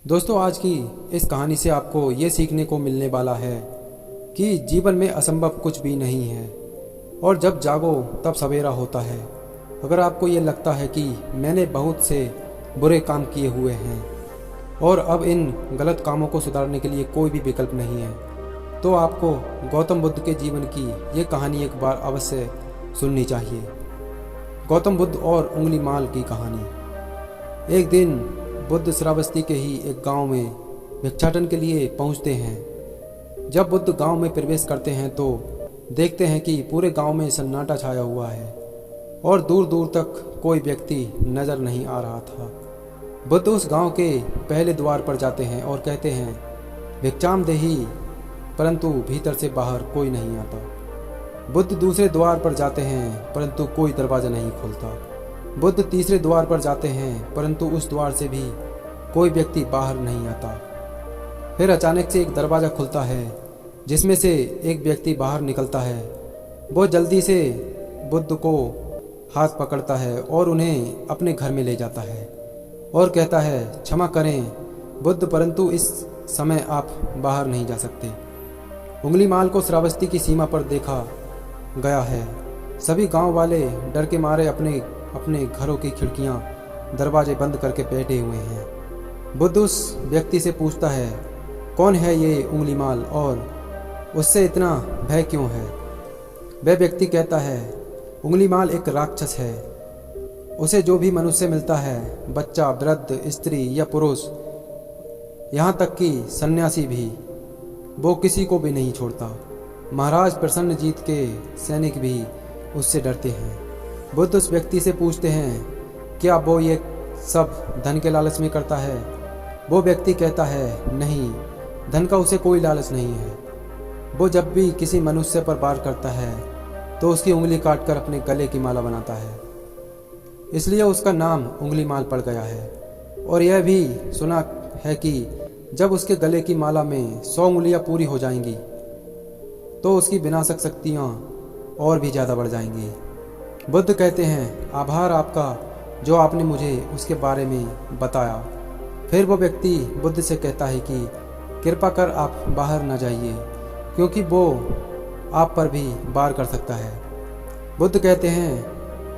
दोस्तों, आज की इस कहानी से आपको ये सीखने को मिलने वाला है कि जीवन में असंभव कुछ भी नहीं है और जब जागो तब सवेरा होता है। अगर आपको ये लगता है कि मैंने बहुत से बुरे काम किए हुए हैं और अब इन गलत कामों को सुधारने के लिए कोई भी विकल्प नहीं है, तो आपको गौतम बुद्ध के जीवन की ये कहानी एक बार अवश्य सुननी चाहिए। गौतम बुद्ध और उंगली माल की कहानी। एक दिन बुद्ध श्रावस्ती के ही एक गांव में भिक्षाटन के लिए पहुंचते हैं। जब बुद्ध गांव में प्रवेश करते हैं तो देखते हैं कि पूरे गांव में सन्नाटा छाया हुआ है और दूर दूर तक कोई व्यक्ति नजर नहीं आ रहा था। बुद्ध उस गांव के पहले द्वार पर जाते हैं और कहते हैं, भिक्षाम देही, परंतु भीतर से बाहर कोई नहीं आता। बुद्ध दूसरे द्वार पर जाते हैं परंतु कोई दरवाज़ा नहीं खुलता। बुद्ध तीसरे द्वार पर जाते हैं परंतु उस द्वार से भी कोई व्यक्ति बाहर नहीं आता। फिर अचानक से एक दरवाज़ा खुलता है जिसमें से एक व्यक्ति बाहर निकलता है। वो जल्दी से बुद्ध को हाथ पकड़ता है और उन्हें अपने घर में ले जाता है और कहता है, क्षमा करें बुद्ध, परंतु इस समय आप बाहर नहीं जा सकते। उंगली माल को श्रावस्ती की सीमा पर देखा गया है। सभी गांव वाले डर के मारे अपने अपने घरों की खिड़कियां, दरवाजे बंद करके बैठे हुए हैं। बुद्ध उस व्यक्ति से पूछता है, कौन है ये उंगली माल और उससे इतना भय क्यों है? वह व्यक्ति कहता है, उंगली माल एक राक्षस है। उसे जो भी मनुष्य मिलता है, बच्चा, वृद्ध, स्त्री या पुरुष, यहाँ तक कि सन्यासी भी, वो किसी को भी नहीं छोड़ता। महाराज प्रसन्नजीत के सैनिक भी उससे डरते हैं। बुद्ध उस व्यक्ति से पूछते हैं, क्या वो ये सब धन के लालच में करता है? वो व्यक्ति कहता है, नहीं, धन का उसे कोई लालच नहीं है। वो जब भी किसी मनुष्य पर वार करता है तो उसकी उंगली काटकर अपने गले की माला बनाता है, इसलिए उसका नाम उंगली माल पड़ गया है। और यह भी सुना है कि जब उसके गले की माला में 100 उंगलियां पूरी हो जाएंगी तो उसकी विनाशक शक्तियाँ और भी ज़्यादा बढ़ जाएंगी। बुद्ध कहते हैं, आभार आपका जो आपने मुझे उसके बारे में बताया। फिर वो व्यक्ति बुद्ध से कहता है कि कृपा कर आप बाहर न जाइए, क्योंकि वो आप पर भी वार कर सकता है। बुद्ध कहते हैं,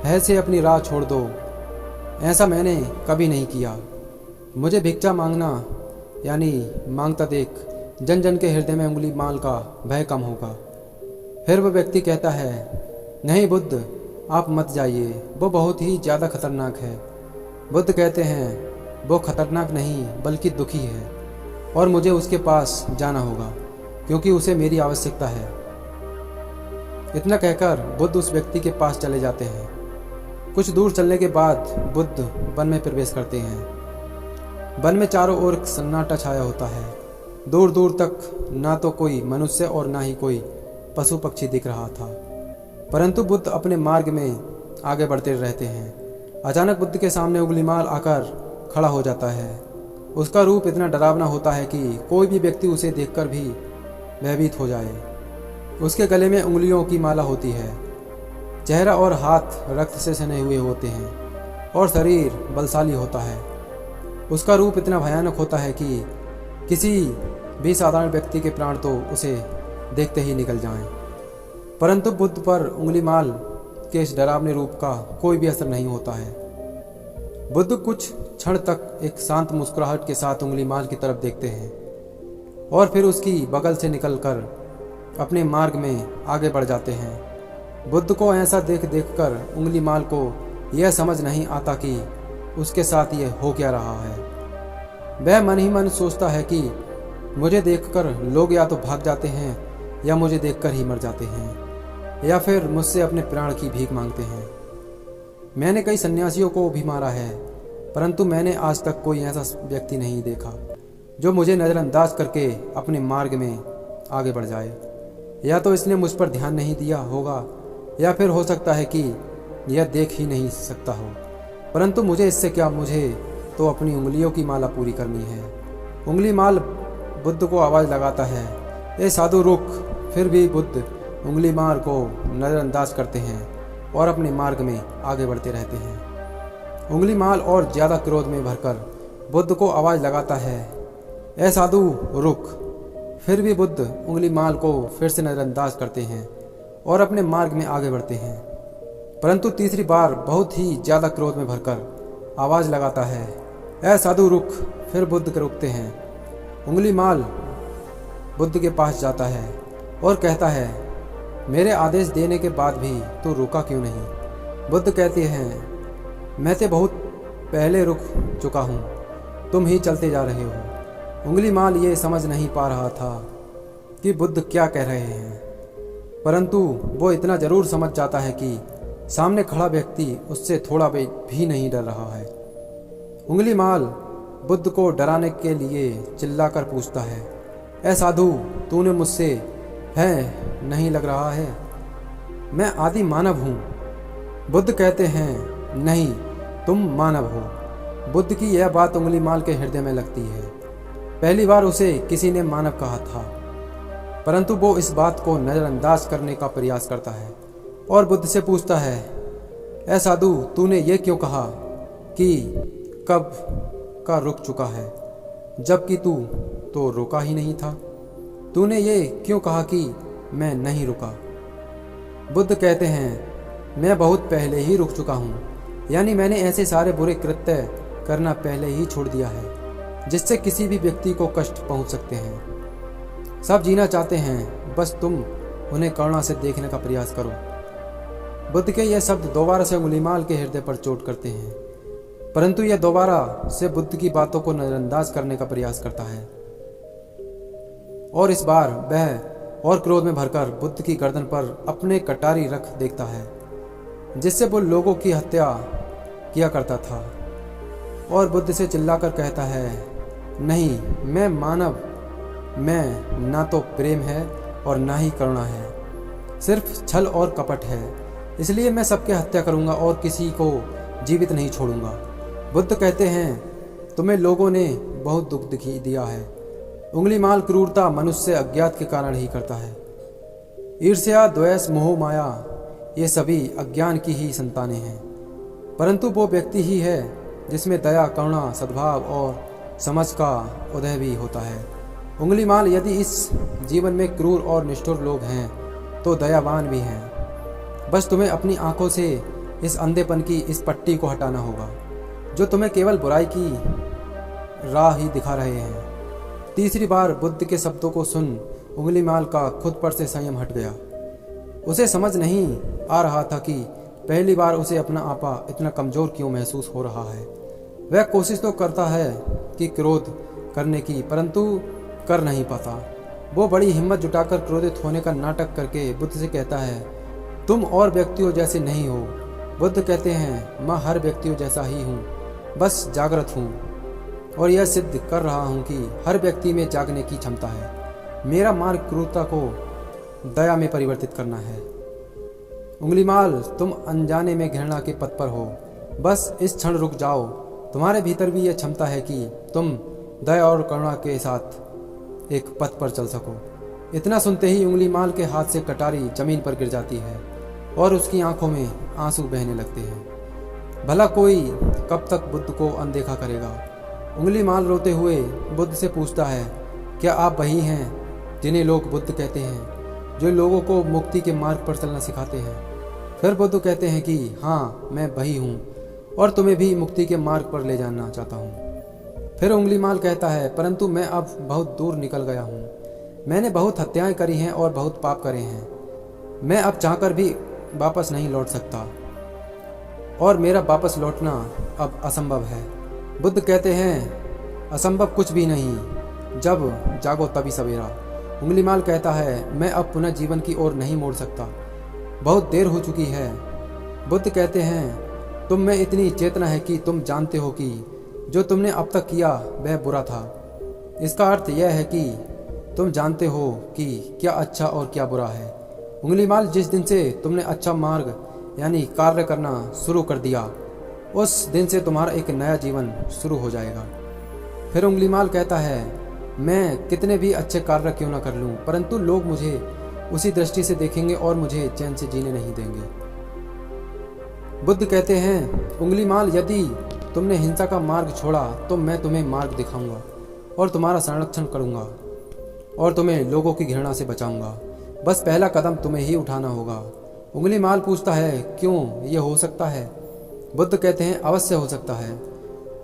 भय से अपनी राह छोड़ दो, ऐसा मैंने कभी नहीं किया। मुझे भिक्षा मांगना यानी मांगता देख जन जन के हृदय में उंगली माल का भय कम होगा। फिर वह व्यक्ति कहता है, नहीं बुद्ध, आप मत जाइए, वो बहुत ही ज़्यादा खतरनाक है। बुद्ध कहते हैं, वो खतरनाक नहीं बल्कि दुखी है और मुझे उसके पास जाना होगा क्योंकि उसे मेरी आवश्यकता है। इतना कहकर बुद्ध उस व्यक्ति के पास चले जाते हैं। कुछ दूर चलने के बाद बुद्ध वन में प्रवेश करते हैं। वन में चारों ओर सन्नाटा छाया होता है। दूर दूर तक ना तो कोई मनुष्य और ना ही कोई पशु पक्षी दिख रहा था, परंतु बुद्ध अपने मार्ग में आगे बढ़ते रहते हैं। अचानक बुद्ध के सामने उंगली माल आकर खड़ा हो जाता है। उसका रूप इतना डरावना होता है कि कोई भी व्यक्ति उसे देखकर भी भयभीत हो जाए। उसके गले में उंगलियों की माला होती है। चेहरा और हाथ रक्त से सने हुए होते हैं और शरीर बलशाली होता है। उसका रूप इतना भयानक होता है कि किसी भी साधारण व्यक्ति के प्राण तो उसे देखते ही निकल जाएं। परंतु बुद्ध पर उंगली माल के इस डरावने रूप का कोई भी असर नहीं होता है। बुद्ध कुछ क्षण तक एक शांत मुस्कुराहट के साथ उंगली माल की तरफ देखते हैं और फिर उसकी बगल से निकलकर अपने मार्ग में आगे बढ़ जाते हैं। बुद्ध को ऐसा देख कर उंगली माल को यह समझ नहीं आता कि उसके साथ यह हो क्या रहा है। वह मन ही मन सोचता है कि मुझे देखकर लोग या तो भाग जाते हैं या मुझे देखकर ही मर जाते हैं या फिर मुझसे अपने प्राण की भीख मांगते हैं। मैंने कई सन्यासियों को भी मारा है, परंतु मैंने आज तक कोई ऐसा व्यक्ति नहीं देखा जो मुझे नज़रअंदाज करके अपने मार्ग में आगे बढ़ जाए। या तो इसने मुझ पर ध्यान नहीं दिया होगा या फिर हो सकता है कि यह देख ही नहीं सकता हो, परंतु मुझे इससे क्या, मुझे तो अपनी उंगलियों की माला पूरी करनी है। उंगली माल बुद्ध को आवाज़ लगाता है, ए साधु रुक। फिर भी बुद्ध उंगली माल को नज़रअंदाज करते हैं और अपने मार्ग में आगे बढ़ते रहते हैं। उंगली माल और ज़्यादा क्रोध में भरकर बुद्ध को आवाज़ लगाता है, ए साधु रुक। फिर भी बुद्ध उंगली माल को फिर से नज़रअंदाज करते हैं और अपने मार्ग में आगे बढ़ते हैं। परंतु तीसरी बार बहुत ही ज़्यादा क्रोध में भरकर आवाज़ लगाता है, ए साधु रुक। फिर बुद्ध रुकते हैं। उंगली माल बुद्ध के पास जाता है और कहता है, मेरे आदेश देने के बाद भी तू रुका क्यों नहीं? बुद्ध कहते हैं, मैं तो बहुत पहले रुक चुका हूँ, तुम ही चलते जा रहे हो। उंगली माल ये समझ नहीं पा रहा था कि बुद्ध क्या कह रहे हैं, परंतु वो इतना ज़रूर समझ जाता है कि सामने खड़ा व्यक्ति उससे थोड़ा भी नहीं डर रहा है। उंगली माल बुद्ध को डराने के लिए चिल्लाकर पूछता है, ए साधु तूने मुझसे है नहीं लग रहा है, मैं आदि मानव हूँ। बुद्ध कहते हैं, नहीं तुम मानव हो। बुद्ध की यह बात उंगली माल के हृदय में लगती है। पहली बार उसे किसी ने मानव कहा था, परंतु वो इस बात को नज़रअंदाज करने का प्रयास करता है और बुद्ध से पूछता है, ऐ साधु तूने ये क्यों कहा कि कब का रुक चुका है, जबकि तू तो रुका ही नहीं था? तूने ये क्यों कहा कि मैं नहीं रुका? बुद्ध कहते हैं, मैं बहुत पहले ही रुक चुका हूँ, यानी मैंने ऐसे सारे बुरे कृत्य करना पहले ही छोड़ दिया है जिससे किसी भी व्यक्ति को कष्ट पहुंच सकते हैं। सब जीना चाहते हैं, बस तुम उन्हें करुणा से देखने का प्रयास करो। बुद्ध के यह शब्द दोबारा से उंगलीमाल के हृदय पर चोट करते हैं, परंतु यह दोबारा से बुद्ध की बातों को नज़रअंदाज करने का प्रयास करता है और इस बार वह और क्रोध में भरकर बुद्ध की गर्दन पर अपने कटारी रख देखता है जिससे वो लोगों की हत्या किया करता था और बुद्ध से चिल्लाकर कहता है, नहीं मैं मानव, मैं ना तो प्रेम है और ना ही करुणा है, सिर्फ छल और कपट है, इसलिए मैं सबके हत्या करूंगा और किसी को जीवित नहीं छोड़ूंगा। बुद्ध कहते हैं, तुम्हें लोगों ने बहुत दुख दिया है। उंगलीमाल क्रूरता मनुष्य अज्ञात के कारण ही करता है। ईर्ष्या, द्वेष, मोह, माया ये सभी अज्ञान की ही संतानें हैं, परंतु वो व्यक्ति ही है जिसमें दया, करुणा, सद्भाव और समझ का उदय भी होता है। उंगलीमाल यदि इस जीवन में क्रूर और निष्ठुर लोग हैं तो दयावान भी हैं। बस तुम्हें अपनी आंखों से इस अंधेपन की इस पट्टी को हटाना होगा जो तुम्हें केवल बुराई की राह ही दिखा रहे हैं। तीसरी बार बुद्ध के शब्दों को सुन उंगलीमाल का खुद पर से संयम हट गया। उसे समझ नहीं आ रहा था कि पहली बार उसे अपना आपा इतना कमज़ोर क्यों महसूस हो रहा है। वह कोशिश तो करता है कि क्रोध करने की, परंतु कर नहीं पाता। वो बड़ी हिम्मत जुटाकर क्रोधित होने का नाटक करके बुद्ध से कहता है, तुम और व्यक्तियों जैसे नहीं हो। बुद्ध कहते हैं, मैं हर व्यक्तियों जैसा ही हूँ, बस जागृत हूँ और यह सिद्ध कर रहा हूँ कि हर व्यक्ति में जागने की क्षमता है। मेरा मार्ग क्रूरता को दया में परिवर्तित करना है। उंगलीमाल तुम अनजाने में घृणा के पथ पर हो, बस इस क्षण रुक जाओ। तुम्हारे भीतर भी यह क्षमता है कि तुम दया और करुणा के साथ एक पथ पर चल सको। इतना सुनते ही उंगलीमाल के हाथ से कटारी जमीन पर गिर जाती है और उसकी आंखों में आंसू बहने लगते हैं। भला कोई कब तक बुद्ध को अनदेखा करेगा? उंगलीमाल रोते हुए बुद्ध से पूछता है, क्या आप वही हैं जिन्हें लोग बुद्ध कहते हैं, जो लोगों को मुक्ति के मार्ग पर चलना सिखाते हैं? फिर बुद्ध कहते हैं कि हाँ मैं वही हूँ और तुम्हें भी मुक्ति के मार्ग पर ले जाना चाहता हूँ। फिर उंगलीमाल कहता है, परंतु मैं अब बहुत दूर निकल गया हूँ। मैंने बहुत हत्याएं करी हैं और बहुत पाप करे हैं। मैं अब चाहकर भी वापस नहीं लौट सकता और मेरा वापस लौटना अब असंभव है। बुद्ध कहते हैं, असंभव कुछ भी नहीं, जब जागो तभी सवेरा। उंगलीमाल कहता है, मैं अब पुनः जीवन की ओर नहीं मोड़ सकता, बहुत देर हो चुकी है। बुद्ध कहते हैं, तुम में इतनी चेतना है कि तुम जानते हो कि जो तुमने अब तक किया वह बुरा था। इसका अर्थ यह है कि तुम जानते हो कि क्या अच्छा और क्या बुरा है। उंगलीमाल जिस दिन से तुमने अच्छा मार्ग यानी कार्य करना शुरू कर दिया, उस दिन से तुम्हारा एक नया जीवन शुरू हो जाएगा। फिर उंगलीमाल कहता है, मैं कितने भी अच्छे कार्य क्यों ना कर लूँ, परंतु लोग मुझे उसी दृष्टि से देखेंगे और मुझे चैन से जीने नहीं देंगे। बुद्ध कहते हैं, उंगलीमाल यदि तुमने हिंसा का मार्ग छोड़ा तो मैं तुम्हें मार्ग दिखाऊंगा। और तुम्हारा संरक्षण करूँगा और तुम्हें लोगों की घृणा से बचाऊंगा। बस पहला कदम तुम्हें ही उठाना होगा। उंगलीमाल पूछता है, क्यों, ये हो सकता है? बुद्ध कहते हैं, अवश्य हो सकता है।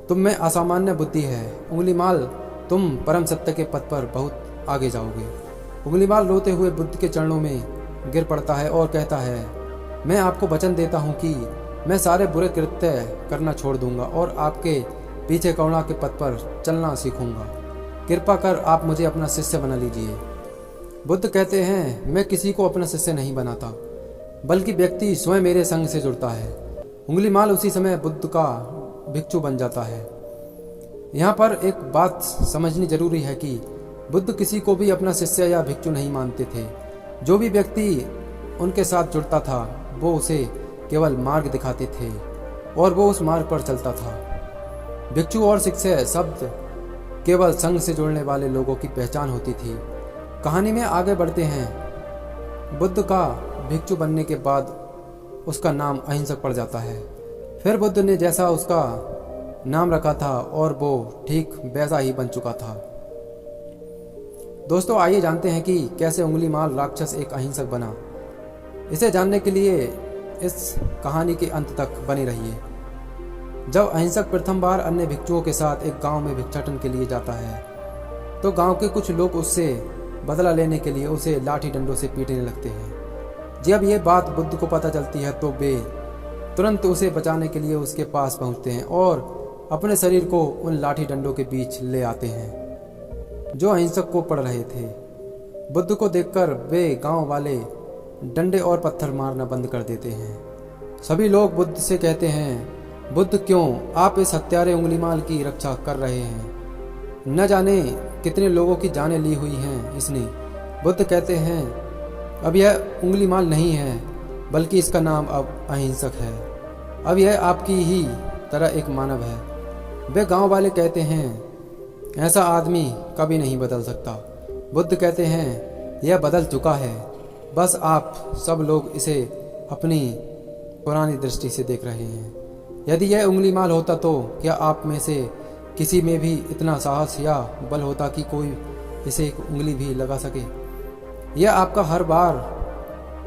तुम में असामान्य बुद्धि है उंगलीमाल, तुम परम सत्य के पथ पर बहुत आगे जाओगे। उंगलीमाल रोते हुए बुद्ध के चरणों में गिर पड़ता है और कहता है, मैं आपको वचन देता हूँ कि मैं सारे बुरे कृत्य करना छोड़ दूंगा और आपके पीछे करुणा के पथ पर चलना सीखूंगा। कृपा कर आप मुझे अपना शिष्य बना लीजिए। बुद्ध कहते हैं, मैं किसी को अपना शिष्य नहीं बनाता, बल्कि व्यक्ति स्वयं मेरे संग से जुड़ता है। उंगलीमाल उसी समय बुद्ध का भिक्षु बन जाता है। यहाँ पर एक बात समझनी जरूरी है कि बुद्ध किसी को भी अपना शिष्य या भिक्षु नहीं मानते थे। जो भी व्यक्ति उनके साथ जुड़ता था वो उसे केवल मार्ग दिखाते थे और वो उस मार्ग पर चलता था। भिक्षु और शिष्य शब्द केवल संघ से जुड़ने वाले लोगों की पहचान होती थी। कहानी में आगे बढ़ते हैं। बुद्ध का भिक्षु बनने के बाद उसका नाम अहिंसक पड़ जाता है। फिर बुद्ध ने जैसा उसका नाम रखा था और वो ठीक वैसा ही बन चुका था। दोस्तों, आइए जानते हैं कि कैसे उंगलीमाल राक्षस एक अहिंसक बना। इसे जानने के लिए इस कहानी के अंत तक बने रहिए। जब अहिंसक प्रथम बार अन्य भिक्षुओं के साथ एक गांव में भिक्षाटन के लिए जाता है तो गांव के कुछ लोग उससे बदला लेने के लिए उसे लाठी डंडों से पीटने लगते हैं। जब ये बात बुद्ध को पता चलती है तो वे तुरंत उसे बचाने के लिए उसके पास पहुंचते हैं और अपने शरीर को उन लाठी डंडों के बीच ले आते हैं जो अहिंसक को पड़ रहे थे। बुद्ध को देखकर वे गांव वाले डंडे और पत्थर मारना बंद कर देते हैं। सभी लोग बुद्ध से कहते हैं, बुद्ध, क्यों आप इस हत्यारे उंगलीमाल की रक्षा कर रहे हैं? न जाने कितने लोगों की जानें ली हुई हैं इसने। बुद्ध कहते हैं, अब यह उंगलीमाल नहीं है, बल्कि इसका नाम अब अहिंसक है। अब यह आपकी ही तरह एक मानव है। वे गांव वाले कहते हैं, ऐसा आदमी कभी नहीं बदल सकता। बुद्ध कहते हैं, यह बदल चुका है, बस आप सब लोग इसे अपनी पुरानी दृष्टि से देख रहे हैं। यदि यह उंगलीमाल होता तो क्या आप में से किसी में भी इतना साहस या बल होता कि कोई इसे एक उंगली भी लगा सके? यह आपका हर बार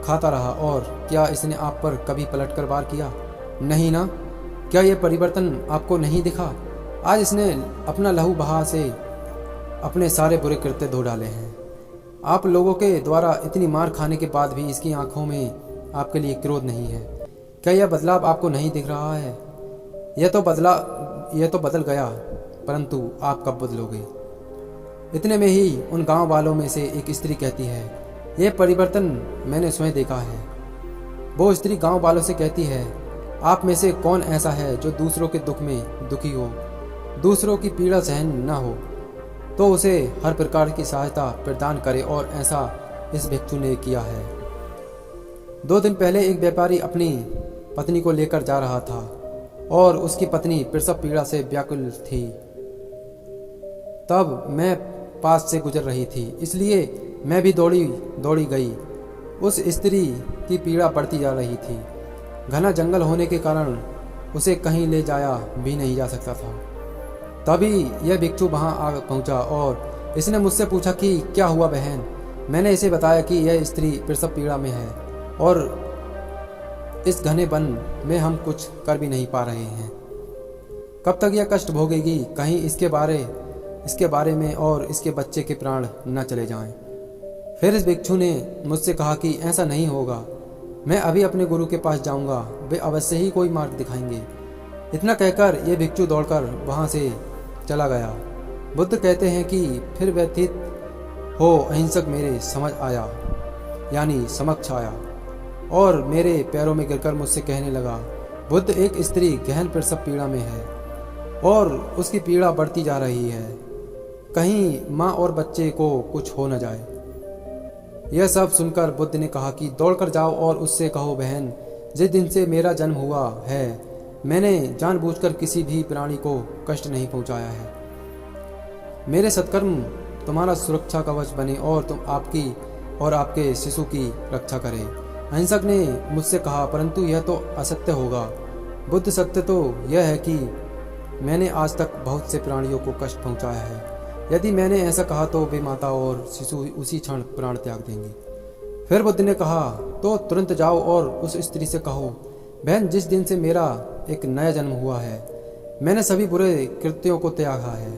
खाता रहा और क्या इसने आप पर कभी पलटकर वार किया? नहीं ना। क्या यह परिवर्तन आपको नहीं दिखा? आज इसने अपना लहू बहा से अपने सारे बुरे कृत्य धो डाले हैं। आप लोगों के द्वारा इतनी मार खाने के बाद भी इसकी आंखों में आपके लिए क्रोध नहीं है। क्या यह बदलाव आपको नहीं दिख रहा है? यह तो बदल गया, परंतु आप कब बदलोगे? इतने में ही उन गांव वालों में से एक स्त्री कहती है, यह परिवर्तन मैंने स्वयं देखा है। वो स्त्री गांव वालों से कहती है, आप में से कौन ऐसा है जो दूसरों के दुख में दुखी हो, दूसरों की पीड़ा सहन न हो, तो उसे हर प्रकार की सहायता प्रदान करे, और ऐसा इस भिक्षु ने किया है। 2 दिन पहले एक व्यापारी अपनी पत्नी को लेकर जा रहा था और उसकी पत्नी प्रसव पीड़ा से व्याकुल थी। तब मैं पास से गुजर रही थी, इसलिए मैं भी दौड़ी गई। उस स्त्री की पीड़ा बढ़ती जा रही थी। घना जंगल होने के कारण उसे कहीं ले जाया भी नहीं जा सकता था। तभी यह भिक्षु वहां आ पहुंचा और इसने मुझसे पूछा कि क्या हुआ बहन। मैंने इसे बताया कि यह स्त्री प्रसव पीड़ा में है और इस घने वन में हम कुछ कर भी नहीं पा रहे हैं। कब तक यह कष्ट भोगेगी? कहीं इसके बारे में और इसके बच्चे के प्राण न चले जाएं। फिर इस भिक्षु ने मुझसे कहा कि ऐसा नहीं होगा, मैं अभी अपने गुरु के पास जाऊंगा, वे अवश्य ही कोई मार्ग दिखाएंगे। इतना कहकर यह भिक्षु दौड़कर वहां से चला गया। बुद्ध कहते हैं कि फिर व्यथित हो अहिंसक मेरे समक्ष आया और मेरे पैरों में गिरकर मुझसे कहने लगा, बुद्ध, एक स्त्री गहन प्रसव पीड़ा में है और उसकी पीड़ा बढ़ती जा रही है। कहीं माँ और बच्चे को कुछ हो न जाए। यह सब सुनकर बुद्ध ने कहा कि दौड़कर जाओ और उससे कहो, बहन, जिस दिन से मेरा जन्म हुआ है मैंने जानबूझकर किसी भी प्राणी को कष्ट नहीं पहुंचाया है। मेरे सत्कर्म तुम्हारा सुरक्षा कवच बने और तुम आपकी और आपके शिशु की रक्षा करें। अहिंसक ने मुझसे कहा, परंतु यह तो असत्य होगा। बुद्ध, सत्य तो यह है कि मैंने आज तक बहुत से प्राणियों को कष्ट पहुंचाया है। यदि मैंने ऐसा कहा तो वे माता और शिशु उसी क्षण प्राण त्याग देंगे। फिर बुद्ध ने कहा, तो तुरंत जाओ और उस स्त्री से कहो, बहन, जिस दिन से मेरा एक नया जन्म हुआ है मैंने सभी बुरे कृत्यों को त्यागा है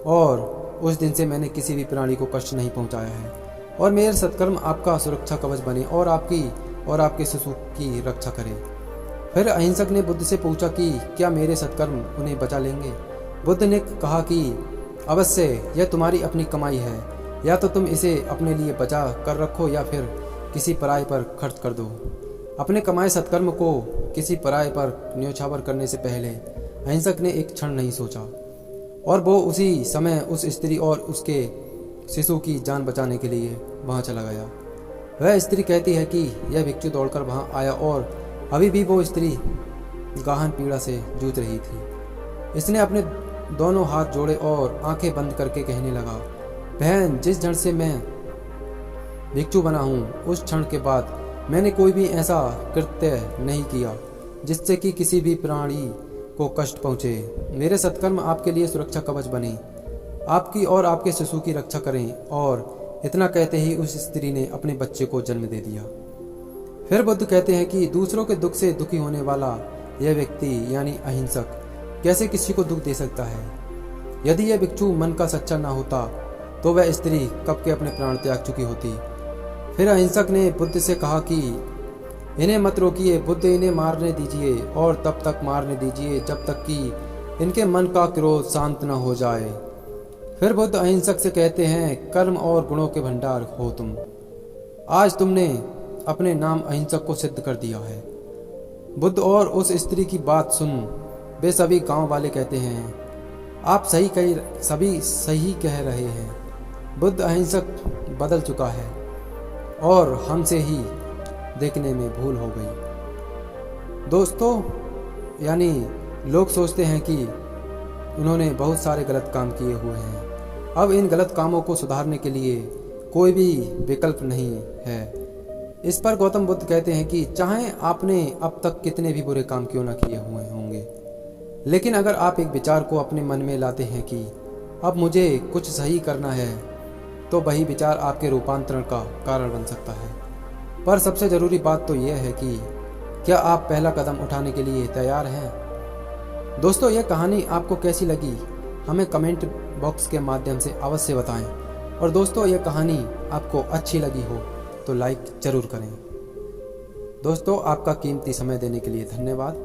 और उस दिन से मैंने किसी भी प्राणी को कष्ट नहीं पहुंचाया है और मेरे सत्कर्म आपका सुरक्षा कवच बने और आपकी और आपके शिशु की रक्षा करे। फिर अहिंसक ने बुद्ध से पूछा कि क्या मेरे सत्कर्म उन्हें बचा लेंगे। बुद्ध ने कहा कि अवश्य, यह तुम्हारी अपनी कमाई है, या तो तुम इसे अपने लिए बचा कर रखो या फिर किसी पराये पर खर्च कर दो। अपने कमाए सत्कर्म को किसी पराये पर न्योछावर करने से पहले अहिंसक ने एक क्षण नहीं सोचा और वो उसी समय उस स्त्री और उसके शिशु की जान बचाने के लिए वहां चला गया। वह स्त्री कहती है कि यह भिक्षु दौड़कर वहां आया और अभी भी वो स्त्री गहन पीड़ा से जूझ रही थी। इसने अपने दोनों हाथ जोड़े और आंखें बंद करके कहने लगा, बहन, जिस क्षण से मैं भिक्षु बना हूँ उस क्षण के बाद मैंने कोई भी ऐसा कृत्य नहीं किया जिससे कि किसी भी प्राणी को कष्ट पहुँचे। मेरे सत्कर्म आपके लिए सुरक्षा कवच बने, आपकी और आपके शिशु की रक्षा करें। और इतना कहते ही उस स्त्री ने अपने बच्चे को जन्म दे दिया। फिर बुद्ध कहते हैं कि दूसरों के दुख से दुखी होने वाला यह व्यक्ति यानी अहिंसक कैसे किसी को दुख दे सकता है। यदि यह भिक्षु मन का सच्चा ना होता तो वह स्त्री कब के अपने प्राण त्याग चुकी होती। फिर अहिंसक ने बुद्ध से कहा कि इन्हें मत रोकिए, बुद्ध, इन्हें मारने दीजिए और तब तक मारने दीजिए जब तक कि इनके मन का क्रोध शांत न हो जाए। फिर बुद्ध अहिंसक से कहते हैं, कर्म और गुणों के भंडार हो तुम। आज तुमने अपने नाम अहिंसक को सिद्ध कर दिया है। बुद्ध और उस स्त्री की बात सुन वे सभी गांव वाले कहते हैं, आप सभी सही कह रहे हैं। बुद्ध अहिंसक बदल चुका है और हमसे ही देखने में भूल हो गई। दोस्तों, यानी लोग सोचते हैं कि उन्होंने बहुत सारे गलत काम किए हुए हैं। अब इन गलत कामों को सुधारने के लिए कोई भी विकल्प नहीं है। इस पर गौतम बुद्ध कहते हैं कि चाहे आपने अब तक कितने भी बुरे काम क्यों न किए हुए होंगे, लेकिन अगर आप एक विचार को अपने मन में लाते हैं कि अब मुझे कुछ सही करना है, तो वही विचार आपके रूपांतरण का कारण बन सकता है। पर सबसे ज़रूरी बात तो यह है कि क्या आप पहला कदम उठाने के लिए तैयार हैं। दोस्तों, यह कहानी आपको कैसी लगी हमें कमेंट बॉक्स के माध्यम से अवश्य बताएं। और दोस्तों, यह कहानी आपको अच्छी लगी हो तो लाइक ज़रूर करें। दोस्तों, आपका कीमती समय देने के लिए धन्यवाद।